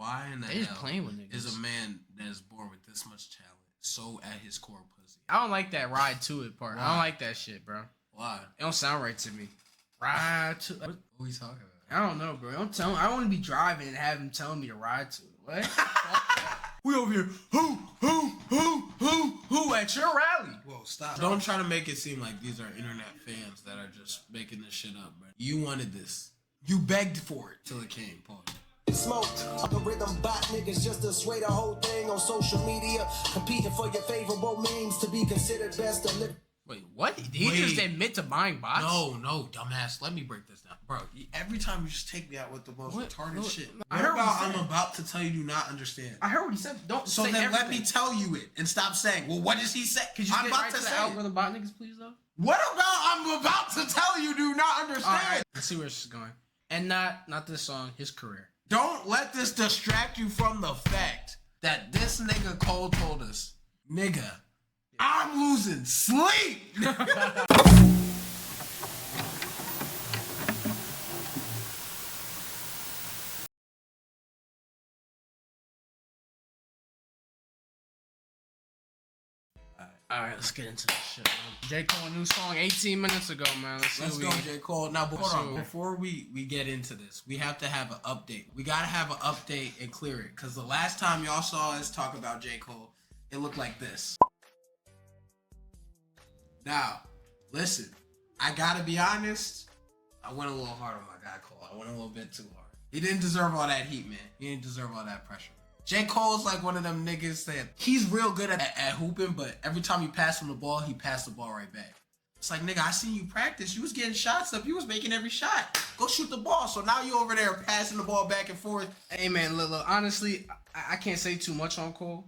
why in the They just hell playing with niggas. is a man that is born with this much talent so at his core pussy? I don't like that ride to it part. Why? I don't like that shit, bro. Why? It don't sound right to me. Ride to it. What are we talking about? I don't know, bro. Don't tell me. I don't want to be driving and have him telling me to ride to it. What? We over here. Who at your rally? Whoa, stop. Don't try to make it seem like these are internet fans that are just making this shit up, bro. You wanted this. You begged for it till it came, Paul. Smoked on the rhythm bot niggas just to sway the whole thing on social media, competing for your favorable means to be considered best to live. Wait, what? Did he just admit to buying bots? No, dumbass. Let me break this down. Bro, every time you just take me out with the most retarded shit. I heard what I'm about to tell you do not understand. I heard what he said. Don't So say then everything. let me tell you it and stop saying, well, what does he say? Could you I'm get about right to to the say algorithm bot niggas, please, though? What about I'm about to tell you do not understand? All right, let's see where this is going. And not this song, his career. Don't let this distract you from the fact that this nigga Cole told us, nigga, I'm losing sleep. All right, let's get into this shit, man. J. Cole, new song 18 minutes ago, man. Let's go, J. Cole. Now, hold on. Before we get into this, we have to have an update. We got to have an update and clear it. Because the last time y'all saw us talk about J. Cole, it looked like this. Now, listen. I got to be honest. I went a little hard on my guy, Cole. I went a little bit too hard. He didn't deserve all that heat, man. He didn't deserve all that pressure. J. Cole's like one of them niggas that he's real good at hooping, but every time you pass him the ball, he passed the ball right back. It's like, nigga, I seen you practice. You was getting shots up. You was making every shot. Go shoot the ball. So now you over there passing the ball back and forth. Hey, man, look, honestly, I can't say too much on Cole.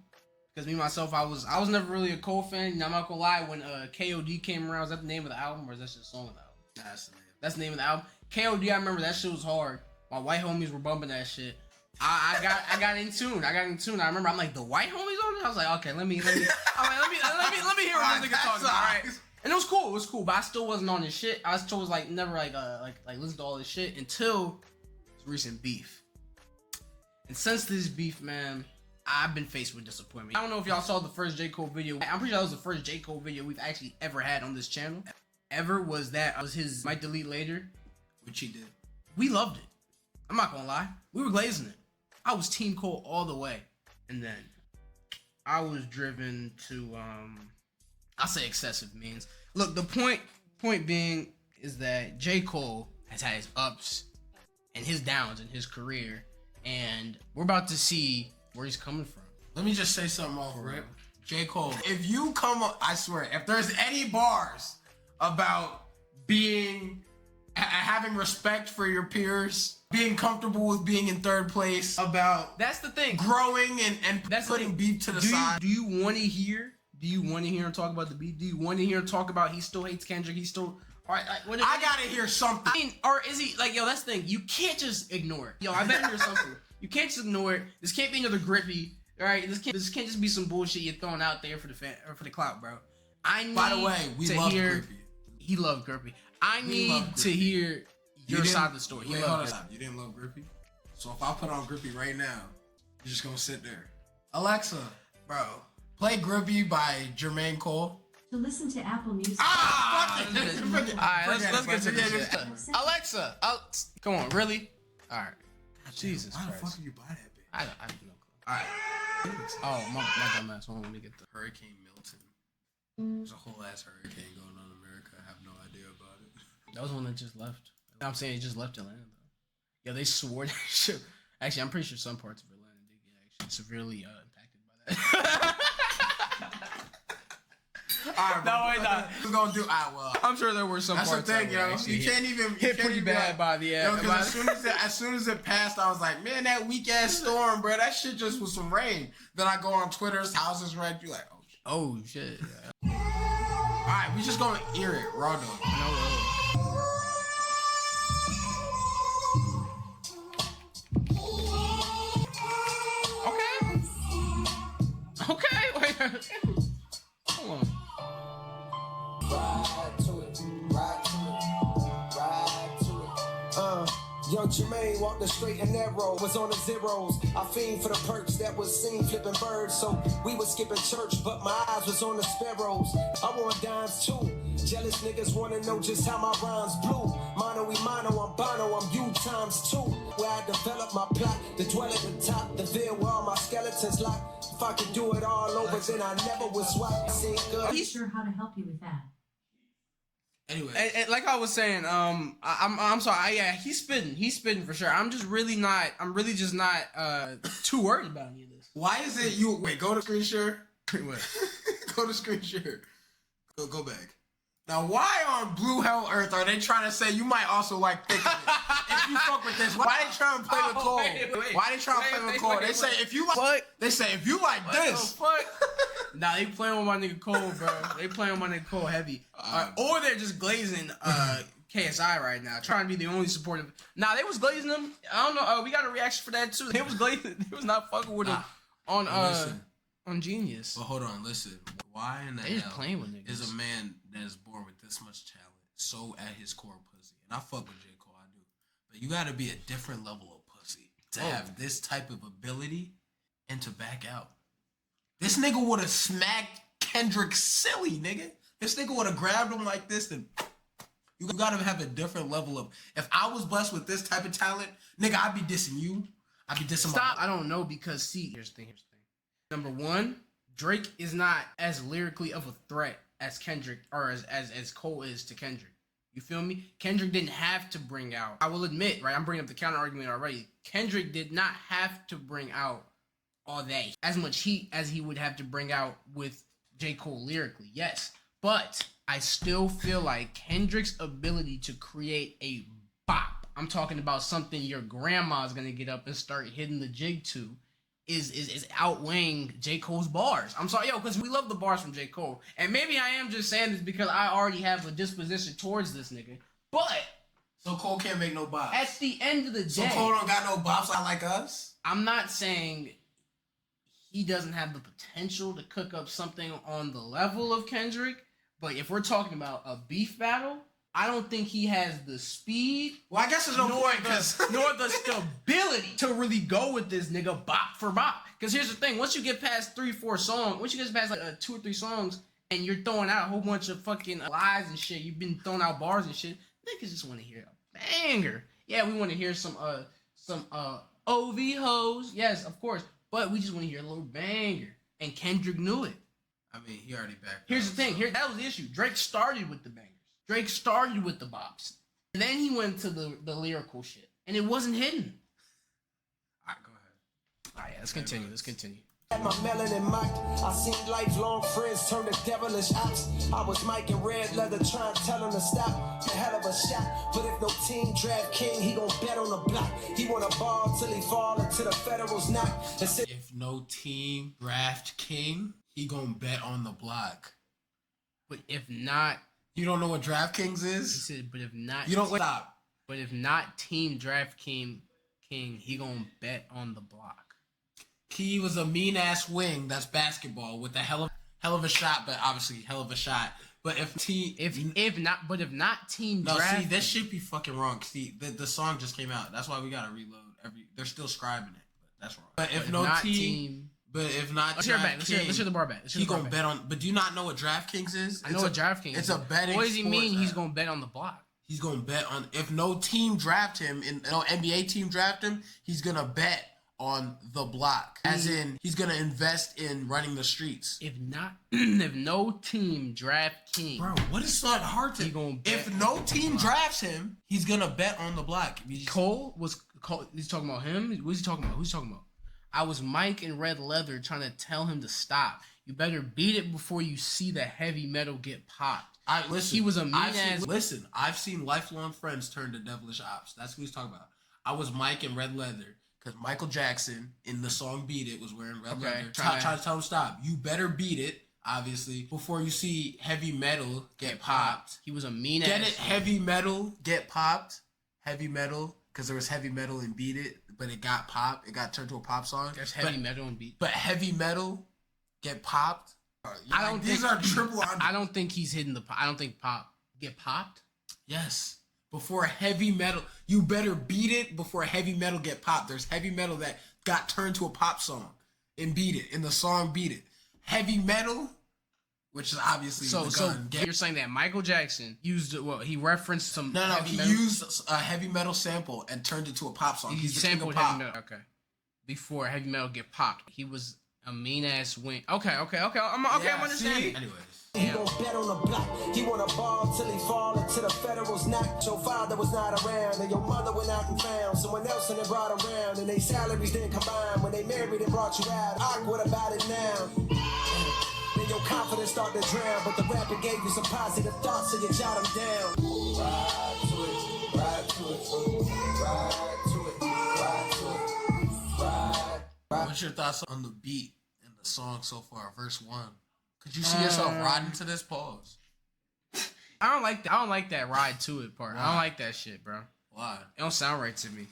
Because me, myself, I was never really a Cole fan. Now, I'm not gonna lie, when KOD came around, was that the name of the album or is that just the song of the album? That's the name. That's the name of the album. KOD, I remember that shit was hard. My white homies were bumping that shit. I got in tune. I remember I'm like, the white homies on it? I was like, okay, let me hear what this nigga talking about. All right. And it was cool, but I still wasn't on this shit. I still was like never like listen to all this shit until this recent beef. And since this beef, man, I've been faced with disappointment. I don't know if y'all saw the first J. Cole video. I'm pretty sure that was the first J. Cole video we've actually ever had on this channel. Was his Might Delete Later, which he did. We loved it. I'm not gonna lie. We were glazing it. I was Team Cole all the way. And then I was driven to I'll say excessive means. Look, the point being is that J. Cole has had his ups and his downs in his career, and we're about to see where he's coming from. Let me just say something off rip. J. Cole, if you come up, I swear, if there's any bars about having respect for your peers, being comfortable with being in third place, about that's the thing, growing and that's putting beef to the side. Do you want to hear? Do you want to hear him talk about the beef? Do you want to hear him talk about he still hates Kendrick? He still. All right, I gotta hear something. I mean, or is he like, yo? That's the thing. You can't just ignore it. Yo, I better hear something. You can't just ignore it. This can't be another grippy. All right, this can't just be some bullshit you're throwing out there for the fan or for the clout, bro. I need. By the way, we love Grippy. He loved Grippy. I need to hear your side of the story. Wait, hold on. You didn't love Grippy? So if I put on Grippy right now, you're just gonna sit there. Alexa, bro, play Grippy by Jermaine Cole. To listen to Apple Music. Alright, let's get to this shit. Alexa, come on, really? Alright. Jesus Christ. Why the fuck did you buy that bitch? I have no clue. Alright. Oh, my dumb ass. Hold on, let me get the Hurricane Milton. There's a whole ass hurricane going on in America. I have no idea about it. That was one that just left. I'm saying he just left Atlanta though. Yeah, they swore that shit. Actually, I'm pretty sure some parts of Atlanta did get actually severely impacted by that. Alright, no, wait, no. We're gonna do. Well, I'm sure there were some that's parts. That's the thing, yo. You can't even hit pretty bad by the end. Yo, because as soon as it passed, I was like, man, that weak ass storm, bro. That shit just was some rain. Then I go on Twitter's houses wrecked. You like, oh shit. Yeah. Alright, we just gonna hear it, raw dog. Okay, wait. Hold on. Ride to it, ride to it, ride to it. Young with Jermaine, walked the straight and narrow, was on the zeros. I fiend for the perks that was seen flipping birds, so we was skipping church, but my eyes was on the sparrows. I want dimes too. Jealous niggas wanna know just how my rhymes blew. Mono we mono, I'm bono, I'm you times two. Where I develop my plot, to dwell at the top, the veil where all my skeletons lock. If I could do it all over, then I never would swap. Sing good. I'm not sure how to help you with that. Anyway, And like I was saying, I'm sorry. Yeah, he's spitting for sure. I'm really just not too worried about any of this. why is it you? Wait, go to screen share. What? Go to screen share. Go back. Now, why on Blue Hell Earth are they trying to say you might also like thick if you fuck with this? Why they trying to play the call? Why they trying to play the call? They say if you like, what? They say if you like this. Fuck? Nah, they playing with my nigga Cole, bro. They playing with my nigga Cole heavy. Or they're just glazing KSI right now, trying to be the only supportive. Nah, they was glazing them. I don't know. We got a reaction for that too. They was glazing. They was not fucking with him on Genius. But hold on, listen. Why in the They just hell playing with niggas. is a man that is born with this much talent so at his core pussy? And I fuck with J. Cole, I do. But you gotta be a different level of pussy to have this type of ability and to back out. This nigga would have smacked Kendrick silly, nigga. This nigga would have grabbed him like this and you gotta have a different level of. If I was blessed with this type of talent, nigga, I'd be dissing you. I'd be dissing Stop. I don't know because see, here's the thing. Number one, Drake is not as lyrically of a threat as Kendrick or as Cole is to Kendrick. You feel me? Kendrick didn't have to bring out. I will admit, right? I'm bringing up the counter argument already. Kendrick did not have to bring out all that as much heat as he would have to bring out with J. Cole lyrically. Yes, but I still feel like Kendrick's ability to create a bop. I'm talking about something your grandma's gonna get up and start hitting the jig to. Is outweighing J. Cole's bars. I'm sorry, because we love the bars from J. Cole. And maybe I am just saying this because I already have a disposition towards this nigga. But so Cole can't make no bops. at the end of the day, So Cole don't got no bops like us? I'm not saying he doesn't have the potential to cook up something on the level of Kendrick. But if we're talking about a beef battle, I don't think he has the speed. Well, I guess there's no point nor the stability to really go with this nigga bop for bop. Because here's the thing: once you get past 3-4 songs, once you get past like 2 or 3 songs, and you're throwing out a whole bunch of fucking lies and shit, you've been throwing out bars and shit. Niggas just want to hear a banger. Yeah, we want to hear some OV hoes. Yes, of course, but we just want to hear a little banger. And Kendrick knew it. I mean, he already backed. Here's the thing. That was the issue. Drake started with the bangers. Drake started with the bops. And then he went to the lyrical shit. And it wasn't hidden. Alright, go ahead. Alright, let's continue. At my melanin mic, I seen lifelong friends turn to devilish ops. I was Mike in red leather trying to tell him to stop. A hell of a shot, but if no team draft king, he gon' bet on the block. He wanna ball till he fall until the Federals knock. If no team draft king, he gon' bet on the block. But if not, you don't know what DraftKings is? He said, but if not, you don't stop. But if not team draft king, he gonna bet on the block. He was a mean ass wing. That's basketball with a hell of a shot, but obviously hell of a shot. But if not team draft. No, see, this should be fucking wrong. See, the song just came out. That's why we gotta reload they're still scribing it, but that's wrong. But if no team. But if not, let's hear the bar bet. He gonna bet on. But do you not know what DraftKings is? I know what DraftKings is. It's a betting. What does he mean? He's gonna bet on the block. He's gonna bet on. If no team draft him, no NBA team draft him, he's gonna bet on the block. As in, he's gonna invest in running the streets. If no team draft King, bro, what is so hard to? If no team drafts him, he's gonna bet on the block. Cole. He's talking about him. Who's he talking about? Who's he talking about? I was Mike in red leather trying to tell him to stop. You better beat it before you see the heavy metal get popped. He was a mean ass. Listen, I've seen lifelong friends turn to devilish ops. That's what he's talking about. I was Mike in red leather because Michael Jackson in the song "Beat It" was wearing red leather. Trying to tell him stop. You better beat it, obviously, before you see heavy metal get popped. He was a mean ass. Get it? Heavy metal get popped. Heavy metal. Because there was heavy metal and Beat It, but it got popped. It got turned to a pop song. There's heavy metal and Beat. But heavy metal get popped. I don't think these are triple. I don't think he's hitting the. I don't think pop get popped. Yes, before heavy metal. You better beat it before heavy metal get popped. There's heavy metal that got turned to a pop song and beat it, and the song beat it. Heavy metal, which is obviously the gun. You're saying that Michael Jackson used he referenced some He used a heavy metal sample and turned it to a pop song. He sampled heavy metal. Okay, before heavy metal get popped, he was a mean ass wing. Okay. I'm understanding. Anyways. He gon' bet on the block. He wanna ball till he fall into the federals knock. Your father was not around, and your mother went out and found someone else and they brought him around, and they salaries didn't combine. When they married and brought you out, what about it now? Then your confidence start to drown, but the rapper gave you some positive thoughts, so you jot them down. Ride to it, ride to it, ride to it, ride to it, ride. What's your thoughts on the beat and the song so far, verse 1? Could you see yourself riding to this? Pause. I don't like that ride to it part. Why? I don't like that shit, bro. Why? It don't sound right to me.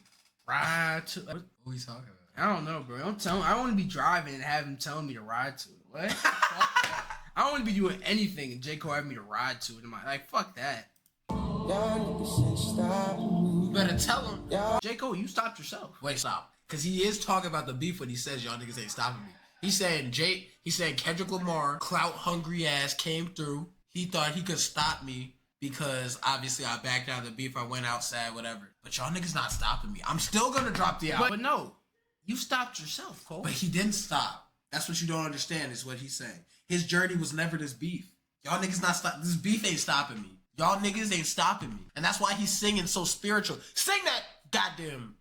Ride to what are we talking about? I don't know, bro. Don't tell me. I don't want to be driving and have him telling me to ride to it. What? I don't want to be doing anything and J. Cole having me to ride to it. Like, fuck that. You better tell him. J. Cole, you stopped yourself. Wait, stop. Because he is talking about the beef when he says y'all niggas ain't stopping me. He's saying Kendrick Lamar, clout hungry ass, came through. He thought he could stop me because obviously I backed out of the beef. I went outside, whatever. But y'all niggas not stopping me. I'm still gonna drop the album. But no, you stopped yourself, Cole. But he didn't stop. That's what you don't understand is what he's saying. His journey was never this beef. Y'all niggas not stop. This beef ain't stopping me. Y'all niggas ain't stopping me. And that's why he's singing so spiritual. Sing that goddamn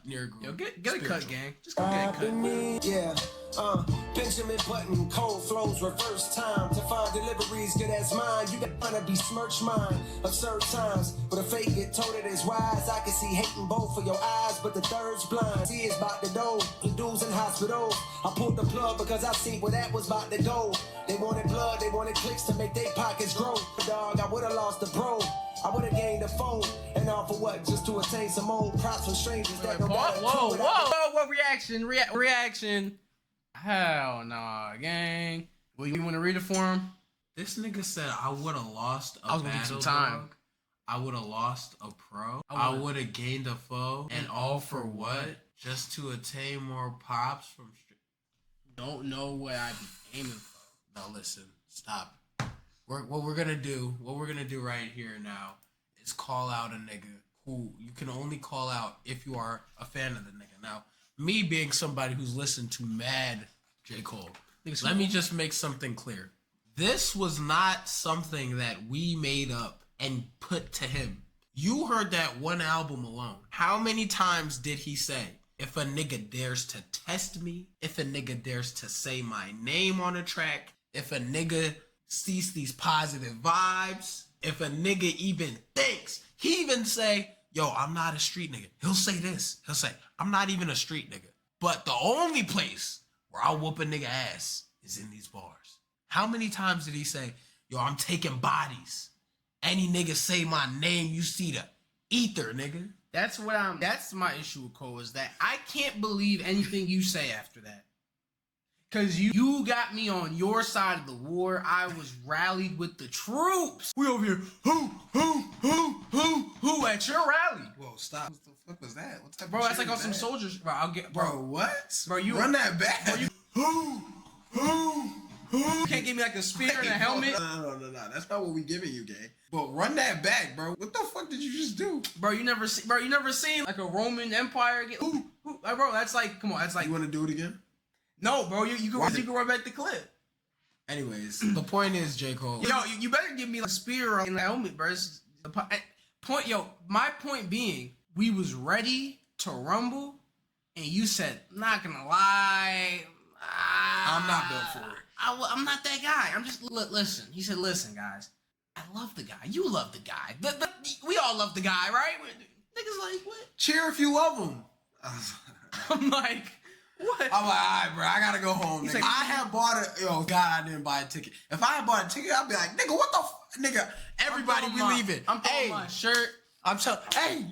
near group. Yo, get a cut, gang. Just go get a cut. Yeah. Benjamin Button, cold flows, reverse time to find deliveries good as mine. You gotta be smirch mine absurd times. But a fake get told it is wise. I can see hating both for your eyes, but the third's blind. See it's about to do. The dudes in hospital. I pulled the plug because I see where that was about to go. They wanted blood, they wanted clicks to make their pockets grow. Dog, I would've lost the bro. I would've gained a phone. And all for what? Just to attain some old props from strangers that don't got Whoa, what reaction? Reaction. Hell nah, gang. Well, you want to read it for him? This nigga said I would have lost a battle, dog. I would have lost a pro. I would have gained a foe. And all for what? Just to attain more pops from... Don't know what I be aiming for. Now listen, stop. What we're gonna do right here now is call out a nigga who you can only call out if you are a fan of the nigga. Now, me being somebody who's listened to mad J. Cole, let me just make something clear. This was not something that we made up and put to him. You heard that one album alone. How many times did he say, if a nigga dares to test me, if a nigga dares to say my name on a track, if a nigga sees these positive vibes, if a nigga even thinks, he even say, yo, I'm not a street nigga. He'll say this. He'll say, I'm not even a street nigga. But the only place where I'll whoop a nigga ass is in these bars. How many times did he say, yo, I'm taking bodies. Any nigga say my name, you see the ether, nigga. That's my issue with Cole, is that I can't believe anything you say after that. Cause you got me on your side of the war. I was rallied with the troops. We over here, who at your rally. Whoa, stop. What the fuck was that? What type bro, of that's like on some soldiers. Bro, Bro, what? Bro, you run that back. Bro, you You can't give me like a spear and a helmet. No. That's not what we giving you, gang. But run that back, bro. What the fuck did you just do? Bro, you never seen like a Roman Empire get bro, that's like, come on, that's like. You want to do it again? No, bro, you can run back the clip. Anyways, the point is, J. Cole. Yo, you better give me like a spear and a helmet, bro. My point being, we was ready to rumble, and you said, not gonna lie, I'm not built for it. I'm not that guy. I'm just listen. He said, listen, guys, I love the guy. You love the guy. We all love the guy, right? Niggas like, what? Cheer if you love him. I'm like, what? I'm like, all right, bro, I gotta go home. Nigga. Like, I had bought God, I didn't buy a ticket. If I had bought a ticket, I'd be like, nigga, what the nigga? Everybody, we leaving. I'm throwing my shirt. I'm telling, hey,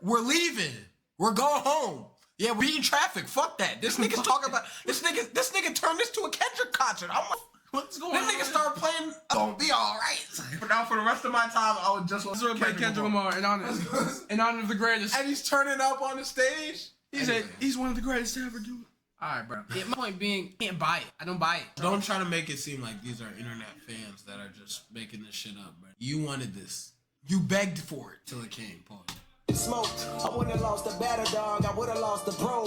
we're leaving. We're going home. Yeah, we in traffic. Fuck that. This nigga's talking about this nigga turned this to a Kendrick concert. I'm like, What's going Then on? niggas start playing. Gonna be all right. But now for the rest of my time, I would just want to play Kendrick Lamar in honor of the greatest. And he's turning up on the stage. He said he's one of the greatest to ever do it. All right, bro. Yeah, my point being, can't buy it. I don't buy it. Don't try to make it seem like these are internet fans that are just making this shit up, bro. You wanted this. You begged for it till it came, Paul. Smoked. I wouldn't have lost a battle, dog. I would have lost the bro.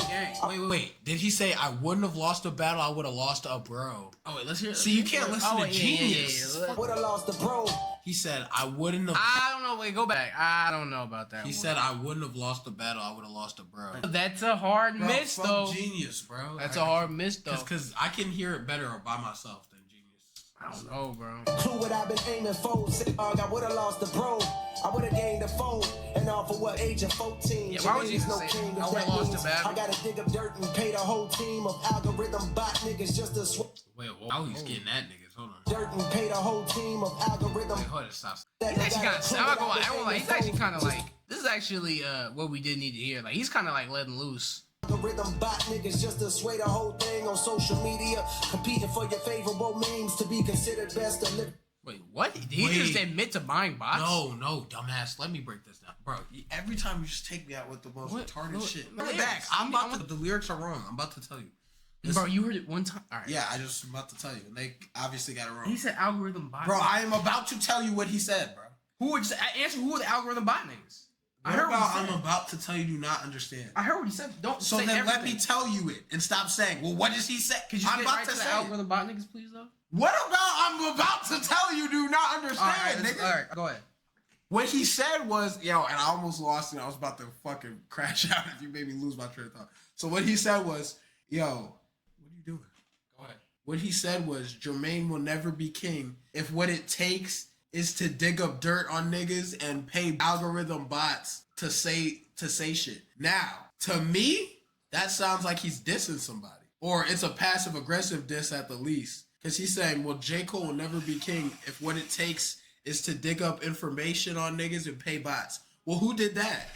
Wait. Did he say I wouldn't have lost a battle? I would have lost a bro. Oh wait, let's hear. See, you can't listen to Genius. I would have lost the bro. He said I wouldn't have. I don't know. Wait, go back. I don't know about that. He said I wouldn't have lost a battle. I would have lost a bro. That's a hard miss, fuck though. Genius, bro. That's a hard miss, though. Because I can hear it better by myself than Genius. I don't know, bro. Clue what I've been aiming for. Said, dog, I would have lost the bro. I would have gained the phone. And all for what, age of 14? Yeah, why would you no say king, I if would've that lost means the battle? I gotta dig up dirt and pay the whole team of algorithm bot niggas just to Wait, wow, he's getting that niggas. Hold on. dirt and pay the whole team of algorithm. Wait, hold on, stop. He's actually kind of. I'm not gonna lie. I won't lie. He's actually kind of like. This is actually what we did need to hear. Like he's kind of like letting loose. Algorithm bot niggas just to sway the whole thing on social media, competing for your favorable memes to be considered best to live. Wait, what? Did he just admit to buying bots? No, dumbass. Let me break this down, bro. Every time you just take me out with the most retarded shit. Bring it back. The lyrics are wrong. I'm about to tell you. Bro, you heard it one time. All right. Yeah, I just about to tell you. And they obviously got it wrong. He said algorithm bot. Bro, I am about to tell you what he said, bro. Who would answer? Who are the algorithm bot niggas? I heard what he said. I'm about to tell you. Do not understand. I heard what he said. Don't. So say then everything. let me tell you it and stop saying. Well, what does he say? Could you I'm get about right to to the say. algorithm bot niggas, please, though? What about I'm about to tell you? Do not understand, nigga. All right, go ahead. What he said was, yo, and I almost lost it. I was about to fucking crash out if you made me lose my train of thought. So what he said was, yo, what are you doing? Go ahead. What he said was, Jermaine will never be king if what it takes is to dig up dirt on niggas and pay algorithm bots to say shit. Now, to me, that sounds like he's dissing somebody. Or it's a passive aggressive diss at the least. Because he's saying, well, J.Cole will never be king if what it takes is to dig up information on niggas and pay bots. Well, who did that?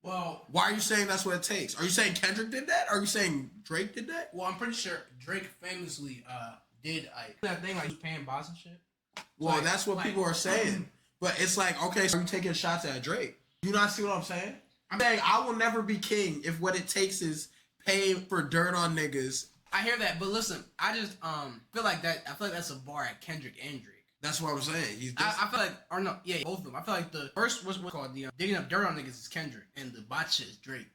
Well, why are you saying that's what it takes? Are you saying Kendrick did that? Are you saying Drake did that? Well, I'm pretty sure Drake famously did that thing like he's paying bots and shit. Well, that's what people are saying. But it's like, okay, so are you taking shots at Drake? You not see what I'm saying? I'm saying I will never be king if what it takes is paying for dirt on niggas. I hear that, but listen, I just feel like that. I feel like that's a bar at Kendrick and Drake. That's what I'm saying. I feel like, or no, yeah, both of them. I feel like the first what's called the digging up dirt on niggas is Kendrick, and the bot shit is Drake.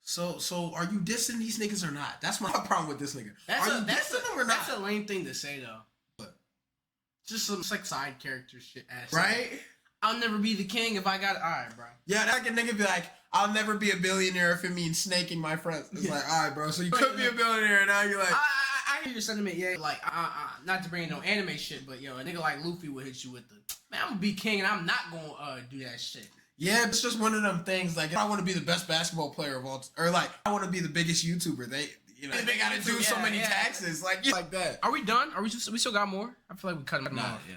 So are you dissing these niggas or not? That's my problem with this nigga. Are you dissing them or not? That's a lame thing to say though. But just some like side character shit, ass. Right? I'll never be the king if I got it. All right, bro. Yeah, that like a nigga be like, I'll never be a billionaire if it means snaking my friends. It's like, all right, bro. So you could be a billionaire, and now you're like, I hear your sentiment, yeah. Like, not to bring in no anime shit, but yo, a nigga like Luffy would hit you with the, man, I'm gonna be king, and I'm not gonna do that shit. Yeah, it's just one of them things. Like, if I want to be the best basketball player of all, or like, I want to be the biggest YouTuber. They gotta do so many taxes, like that. Are we done? Are we still got more? I feel like we cut him off. Yeah.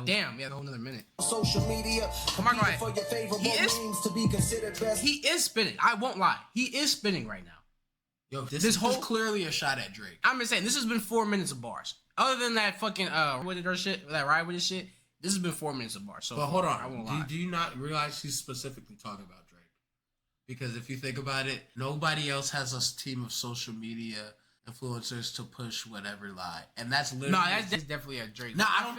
Damn, we have a whole another minute. Social media, I'm not gonna for lie. your favorable memes to be considered best. He is spinning. I won't lie. He is spinning right now. Yo, this whole clearly a shot at Drake. I'm just saying, this has been 4 minutes of bars. Other than that fucking with it or shit, that ride with his shit, this has been 4 minutes of bars. So, but hold on, I won't lie. Do you not realize he's specifically talking about Drake? Because if you think about it, nobody else has a team of social media influencers to push whatever lie, and that's literally that's definitely a Drake. No, I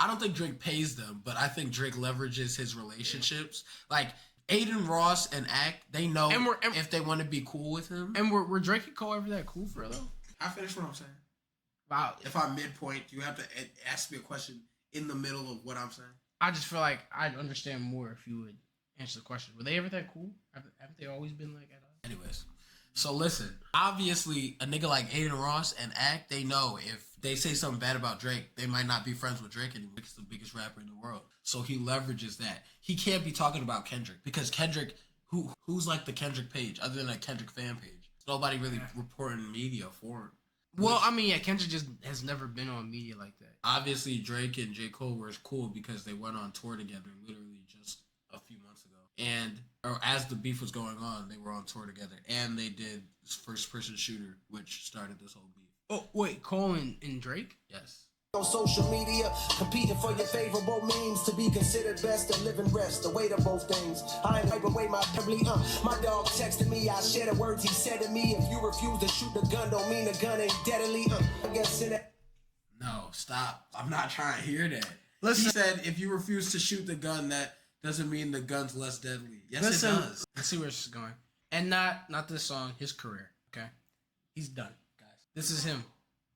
don't think Drake pays them, but I think Drake leverages his relationships. Like Aiden Ross and Act, they know if they want to be cool with him. And were Drake and Cole ever that cool for real though? I finished what I'm saying. Wow. If I'm midpoint, you have to ask me a question in the middle of what I'm saying. I just feel like I'd understand more if you would answer the question. Were they ever that cool? Haven't they always been like that? Anyways. So listen, obviously a nigga like Aiden Ross and Act, they know if they say something bad about Drake, they might not be friends with Drake anymore. He's the biggest rapper in the world. So he leverages that. He can't be talking about Kendrick because Kendrick, who's like the Kendrick page other than a Kendrick fan page? Nobody really reporting media for him. Well, I mean, yeah, Kendrick just has never been on media like that. Obviously, Drake and J.Cole were cool because they went on tour together literally just a few months ago. And as the beef was going on, they were on tour together. And they did this first-person shooter, which started this whole beef. Oh, wait, Cole and Drake? Yes. On social media, competing for your favorable memes to be considered best to live and rest. The weight of both things. I ain't wipe away my doubly. My dog texted me. I share the words he said to me. If you refuse to shoot the gun, don't mean the gun ain't deadly. I guess in that. No, stop. I'm not trying to hear that. Listen. He said if you refuse to shoot the gun, that doesn't mean the gun's less deadly. Yes, Listen, it does. let's see where this is going. And not this song, his career. Okay, he's done, guys. This is him.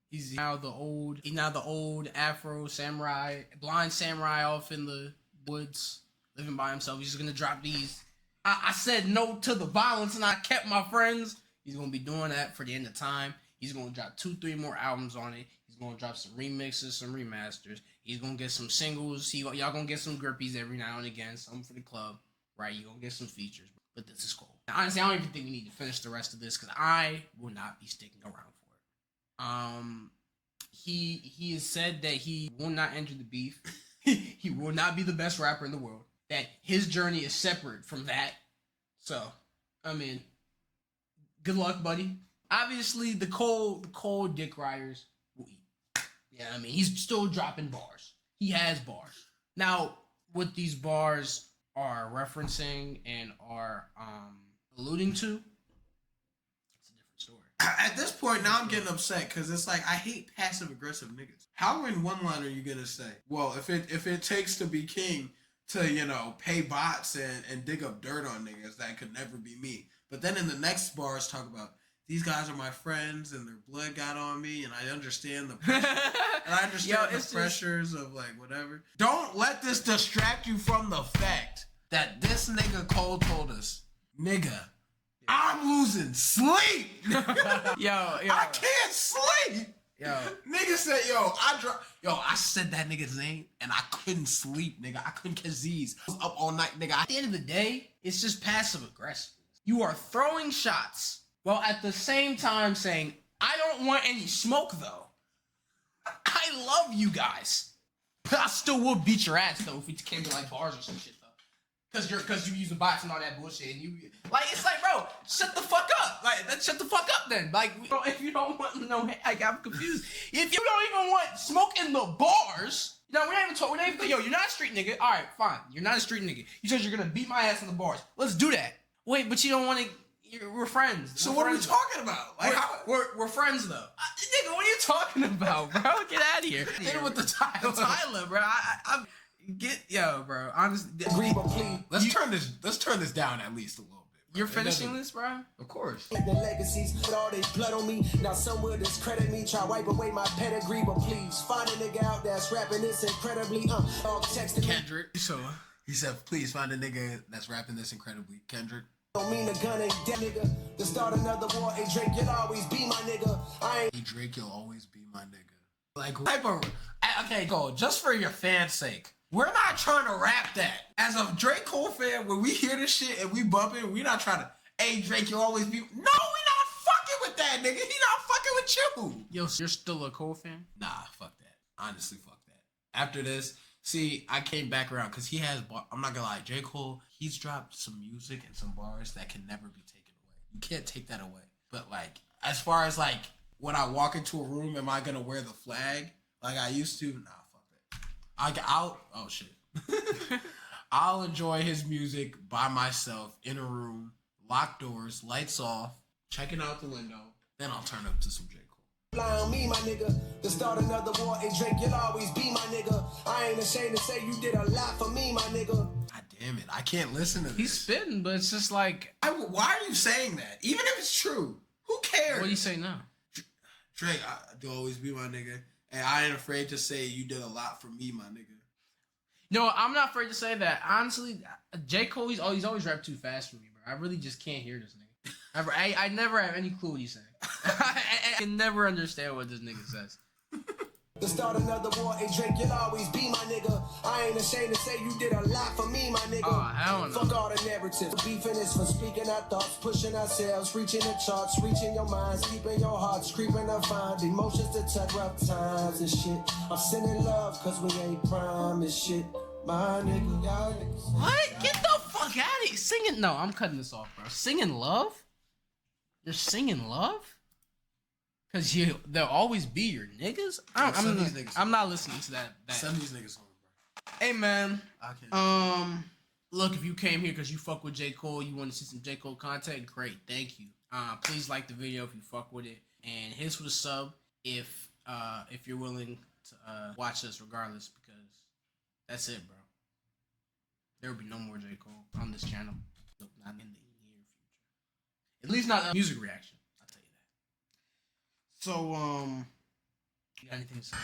He's now the old Afro samurai, blind samurai off in the woods, living by himself. He's just gonna drop these. I said no to the violence and I kept my friends. He's gonna be doing that for the end of time. He's gonna drop 2-3 more albums on it. He's gonna drop some remixes, some remasters. He's gonna get some singles. Y'all gonna get some grippies every now and again, some for the club, right? You gonna get some features, but this is cool. Now, honestly, I don't even think we need to finish the rest of this because I will not be sticking around for it. He has said that he will not enter the beef. He will not be the best rapper in the world. That his journey is separate from that. So, I mean, good luck, buddy. Obviously, the Cole dick riders will eat. Yeah, I mean, he's still dropping bars. He has bars. Now, what these bars are referencing and are alluding to, it's a different story. At this point, now I'm getting upset because it's like I hate passive aggressive niggas. How in one line are you gonna say, well, if it takes to be king to pay bots and dig up dirt on niggas, that could never be me. But then in the next bars talk about these guys are my friends and their blood got on me and I understand the pressure, and I understand the pressures of like whatever. Don't let this distract you from the fact that this nigga Cole told us, nigga, I'm losing sleep. Yo, I can't sleep. Yo, Nigga said, I said that nigga's name and I couldn't sleep, nigga. I couldn't catch Z's. I was up all night, nigga. At the end of the day, it's just passive aggressive. You are throwing shots while at the same time saying, I don't want any smoke though. I love you guys. But I still would beat your ass though if we came to like bars or some shit though. Cause you using bots and all that bullshit and you like it's like bro, shut the fuck up. Like shut the fuck up then. Like bro, if you don't want no like I'm confused. If you don't even want smoke in the bars, we're not even talking, yo, you're not a street nigga. Alright, fine. You're not a street nigga. You said you're gonna beat my ass in the bars. Let's do that. Wait, but you don't wanna we're friends. So what are we talking about? Like we're friends though. Nigga, what are you talking about, bro? Get out of here. Hit it with the Tyler, bro. I'm bro. Honestly, let's turn this down at least a little bit. Bro. You're finishing this, bro? Of course. The legacies, put all this blood on me. Now some will discredit me, try wipe away my pedigree, but please find a nigga out that's rapping this incredibly. Dog texting me. Kendrick. So he said, please find a nigga that's rapping this incredibly. Kendrick. Don't mean the gun ain't dead, nigga. To start another war, hey Drake, you'll always be my nigga. Hey Drake, you'll always be my nigga. Like type of okay, go just for your fans' sake. We're not trying to rap that. As a Drake Cole fan, when we hear this shit and we bump it, we're not trying to, hey Drake, you'll always be. No, we not fucking with that, nigga. He not fucking with you. Yo, you're still a Cole fan? Nah, fuck that. Honestly, fuck that. After this, see, I came back around because he has, I'm not gonna lie, J. Cole, he's dropped some music and some bars that can never be taken away. You can't take that away. But like, as far as like, when I walk into a room, am I gonna wear the flag like I used to? Nah. Oh shit. I'll enjoy his music by myself in a room, locked doors, lights off, checking out the window. Then I'll turn up to some J. Cole. Fly on me, my nigga. To start another war, hey Drake, you'll always be my nigga. I ain't ashamed to say you did a lot for me, my nigga. God damn it, I can't listen to this. He's spitting, but it's just like. Why are you saying that? Even if it's true, who cares? What do you say now? Drake, do always be my nigga. And I ain't afraid to say you did a lot for me, my nigga. No, I'm not afraid to say that. Honestly, J. Cole, he's always rapped too fast for me, bro. I really just can't hear this nigga. I never have any clue what he's saying. I can never understand what this nigga says. To start another war, hey Drake, you'll always be my nigga. I ain't ashamed to say you did a lot for me, my nigga. Oh, hell no. Fuck all the narratives. Beefing is for speaking our thoughts, pushing ourselves, reaching the charts, reaching your minds, keeping your hearts, creeping up find emotions to touch rough times and shit. I'm sending love cause we ain't promised shit. My nigga, y'all niggas. What? Get the fuck out of here. Singing? No, I'm cutting this off, bro. Singing love? You're singing love? Cause they'll always be your niggas. Send these niggas I'm not listening to that. Send these niggas home, bro. Hey man, I can't. Look, if you came here because you fuck with J. Cole, you want to see some J. Cole content, great, thank you. Please like the video if you fuck with it, and hit us with a sub if you're willing to watch us regardless, because that's it, bro. There will be no more J. Cole on this channel, not in the near future. At least not a music reaction. I'll tell you that. So, you got anything to say?